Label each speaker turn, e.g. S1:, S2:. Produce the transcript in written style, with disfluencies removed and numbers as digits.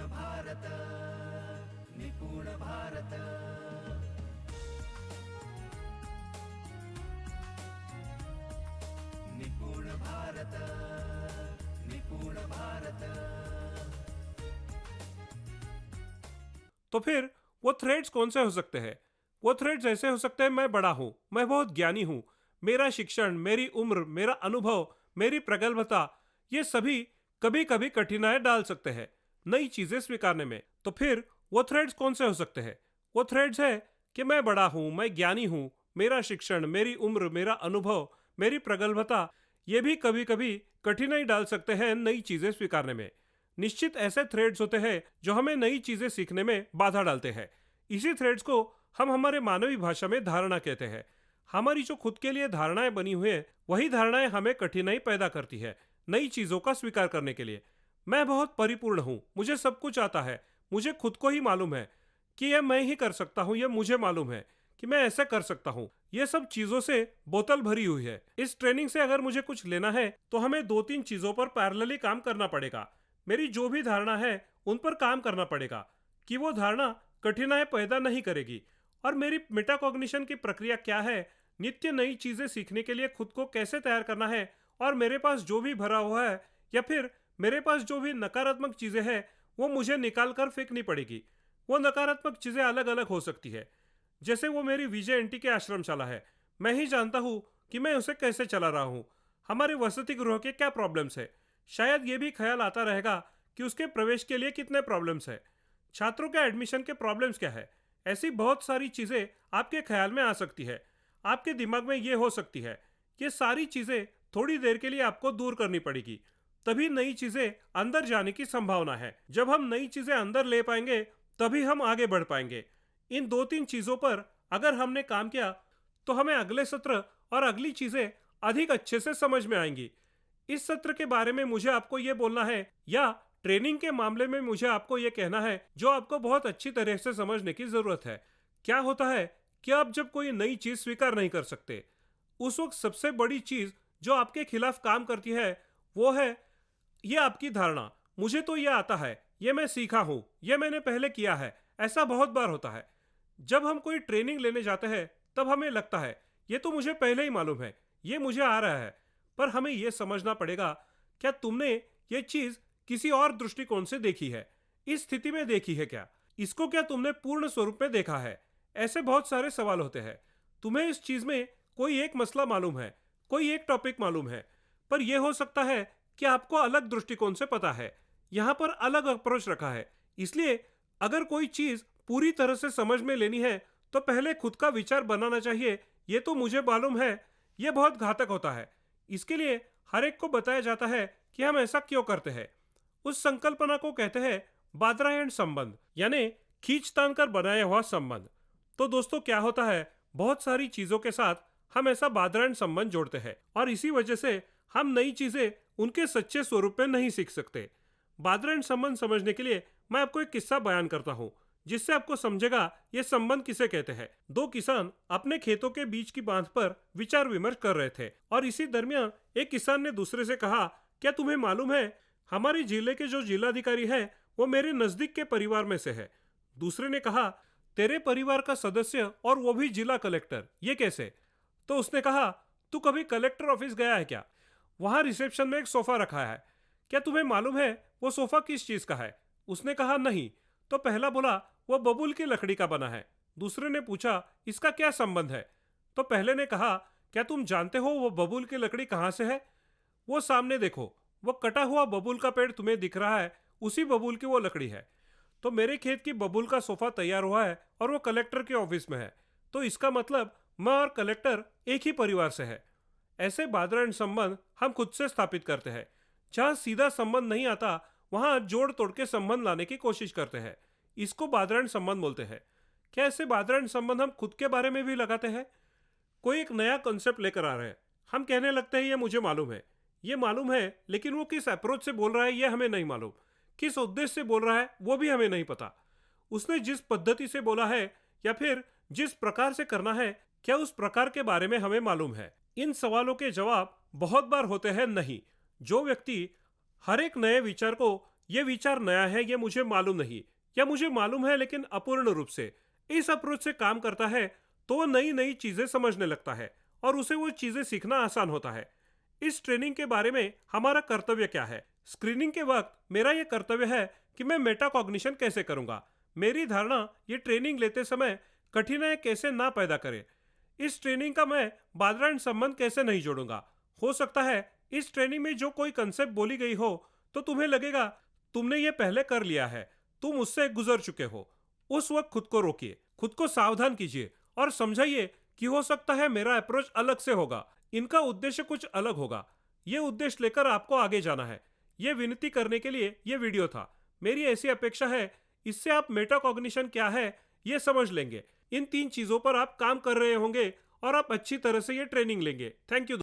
S1: भारत, निपुण भारत, निपुण भारत, निपुण भारत।
S2: तो फिर वो थ्रेड्स कौन से हो सकते हैं? वो थ्रेड्स ऐसे हो सकते हैं, मैं बड़ा हूं, मैं बहुत ज्ञानी हूं, मेरा शिक्षण, मेरी उम्र, मेरा अनुभव, मेरी प्रगल्भता, ये सभी कभी कभी कठिनाई डाल सकते हैं नई चीजें स्वीकारने में। तो फिर वो थ्रेड्स कौन से हो सकते हैं? वो थ्रेड्स है कि मैं बड़ा हूं, मैं ज्ञानी हूं, मेरा शिक्षण, मेरी उम्र, मेरा अनुभव, मेरी प्रगल्भता, ये भी कभी कभी कठिनाई डाल सकते हैं नई चीजें स्वीकारने में। निश्चित ऐसे थ्रेड्स होते हैं जो हमें नई चीजें सीखने में बाधा डालते हैं। इसी थ्रेड्स को हम हमारे मानवी भाषा में धारणा कहते हैं। हमारी जो खुद के लिए धारणाएं बनी हुई है, वही धारणाएं हमें कठिनाई पैदा करती है नई चीजों का स्वीकार करने के लिए। मैं बहुत परिपूर्ण हूं, मुझे सब कुछ आता है, मुझे खुद को ही मालूम है कि यह मैं ही कर सकता हूं, यह मुझे मालूम है कि मैं ऐसे कर सकता हूं। ये सब चीजों से बोतल भरी हुई है। इस ट्रेनिंग से अगर मुझे कुछ लेना है तो हमें दो तीन चीजों पर पैरेलली काम करना पड़ेगा। मेरी जो भी धारणा है उन पर काम करना पड़ेगा कि वो धारणा कठिनाई पैदा नहीं करेगी। और मेरी मेटाकॉग्निशन की प्रक्रिया क्या है, नित्य नई चीजें सीखने के लिए खुद को कैसे तैयार करना है, और मेरे पास जो भी भरा हुआ है या फिर मेरे पास जो भी नकारात्मक चीजें हैं वो मुझे निकाल कर फेंकनी पड़ेगी। वो नकारात्मक चीजें अलग अलग हो सकती है। जैसे वो मेरी विजय एंटी के आश्रमशाला है, मैं ही जानता हूँ कि मैं उसे कैसे चला रहा हूँ। हमारे वसति गृह के क्या प्रॉब्लम्स है, शायद ये भी ख्याल आता रहेगा कि उसके प्रवेश के लिए कितने प्रॉब्लम्स है, छात्रों के एडमिशन के प्रॉब्लम्स क्या है। ऐसी बहुत सारी चीजें आपके ख्याल में आ सकती है, आपके दिमाग में ये हो सकती है। ये सारी चीजें थोड़ी देर के लिए आपको दूर करनी पड़ेगी, तभी नई चीजें अंदर जाने की संभावना है। जब हम नई चीजें अंदर ले पाएंगे तभी हम आगे बढ़ पाएंगे। इन दो तीन चीजों पर अगर हमने काम किया तो हमें अगले सत्र और अगली चीजें अधिक अच्छे से समझ में आएंगी। इस सत्र के बारे में मुझे आपको ये बोलना है, या ट्रेनिंग के मामले में मुझे आपको ये कहना है जो आपको बहुत अच्छी तरह से समझने की जरूरत है। क्या होता है कि आप जब कोई नई चीज स्वीकार नहीं कर सकते, उस वक्त सबसे बड़ी चीज जो आपके खिलाफ काम करती है वो है ये आपकी धारणा। मुझे तो ये आता है, ये मैं सीखा हूं, ये मैंने पहले किया है। ऐसा बहुत बार होता है। जब हम कोई ट्रेनिंग लेने जाते हैं तब हमें लगता है ये तो मुझे पहले ही मालूम है, ये मुझे आ रहा है। पर हमें यह समझना पड़ेगा, क्या तुमने ये चीज किसी और दृष्टिकोण से देखी है, इस स्थिति में देखी है क्या, इसको क्या तुमने पूर्ण स्वरूप में देखा है। ऐसे बहुत सारे सवाल होते हैं। तुम्हें इस चीज में कोई एक मसला मालूम है, कोई एक टॉपिक मालूम है, पर यह हो सकता है कि आपको अलग दृष्टिकोण से पता है, यहां पर अलग अप्रोच रखा है। इसलिए अगर कोई चीज पूरी तरह से समझ में लेनी है तो पहले खुद का विचार बनाना चाहिए, ये तो मुझे मालूम है। यह बहुत घातक होता है। इसके लिए हर एक को बताया जाता है कि हम ऐसा क्यों करते हैं। उस संकल्पना को कहते हैं बादरायण संबंध, यानी खींचतान कर बनाया हुआ संबंध। तो दोस्तों क्या होता है, बहुत सारी चीजों के साथ हम ऐसा बादरायण संबंध जोड़ते हैं और इसी वजह से हम नई चीजें उनके सच्चे स्वरूप में नहीं सीख सकते। बादरायण संबंध समझने के लिए मैं आपको एक किस्सा बयान करता हूँ जिससे आपको समझेगा ये संबंध किसे कहते हैं। दो किसान अपने खेतों के बीच की बांध पर विचार विमर्श कर रहे थे और इसी दरमियान एक किसान ने दूसरे से कहा, क्या तुम्हें मालूम है हमारे जिले के जो जिलाधिकारी है वो मेरे नजदीक के परिवार में से है। दूसरे ने कहा, तेरे परिवार का सदस्य और वो भी जिला कलेक्टर, ये कैसे? तो उसने कहा, तू कभी कलेक्टर ऑफिस गया है क्या? वहां रिसेप्शन में एक सोफा रखा है, क्या तुम्हें मालूम है वो सोफा किस चीज का है? उसने कहा नहीं। तो पहला बोला, वो बबूल की लकड़ी का बना है। दूसरे ने पूछा, इसका क्या संबंध है? तो पहले ने कहा, क्या तुम जानते हो वो बबूल की लकड़ी कहां से है? वो सामने देखो, वो कटा हुआ बबूल का पेड़ तुम्हें दिख रहा है, उसी बबूल की वो लकड़ी है। तो मेरे खेत की बबूल का सोफा तैयार हुआ है और वो कलेक्टर के ऑफिस में है, तो इसका मतलब मैं और कलेक्टर एक ही परिवार से है। ऐसे बादरायण संबंध हम खुद से स्थापित करते हैं। जहां सीधा संबंध नहीं आता वहां जोड़ तोड़ के संबंध लाने की कोशिश करते हैं। इसको बादरायण संबंध बोलते हैं। क्या ऐसे बादरायण संबंध हम खुद के बारे में भी लगाते हैं? कोई एक नया कॉन्सेप्ट लेकर आ रहे हैं, हम कहने लगते हैं ये मुझे मालूम है, ये मालूम है, लेकिन वो किस अप्रोच से बोल रहा है ये हमें नहीं मालूम, किस उद्देश्य से बोल रहा है वो भी हमें नहीं पता। उसने जिस पद्धति से बोला है या फिर जिस प्रकार से करना है, क्या उस प्रकार के बारे में हमें मालूम है? इन सवालों के जवाब बहुत बार होते हैं नहीं। जो व्यक्ति हर एक नए विचार को ये विचार नया है, ये मुझे मालूम नहीं, या मुझे मालूम है लेकिन अपूर्ण रूप से। इस अप्रोच से काम करता है तो वो नई नई चीजें समझने लगता है और उसे वो चीजें सीखना आसान होता है। इस ट्रेनिंग के बारे में हमारा कर्तव्य क्या है? स्क्रीनिंग के वक्त मेरा यह कर्तव्य है कि मैं मेटाकॉग्निशन कैसे करूंगा। मेरी धारणा ये ट्रेनिंग लेते समय कठिनाई कैसे ना पैदा करे। इस ट्रेनिंग का मैं बादरायण संबंध कैसे नहीं जोड़ूंगा। हो सकता है इस ट्रेनिंग में जो कोई कंसेप्ट बोली गई हो तो तुम्हें लगेगा तुमने ये पहले कर लिया है, तुम उससे गुजर चुके हो। उस वक्त खुद को रोकिए, खुद को सावधान कीजिए और समझाइए कि हो सकता है मेरा अप्रोच अलग से होगा, इनका उद्देश्य कुछ अलग होगा। ये उद्देश्य लेकर आपको आगे जाना है। ये विनती करने के लिए ये वीडियो था। मेरी ऐसी अपेक्षा है इससे आप मेटाकॉग्निशन क्या है ये समझ लेंगे। इन 3 चीजों पर आप काम कर रहे होंगे और आप अच्छी तरह से ये ट्रेनिंग लेंगे। Thank you.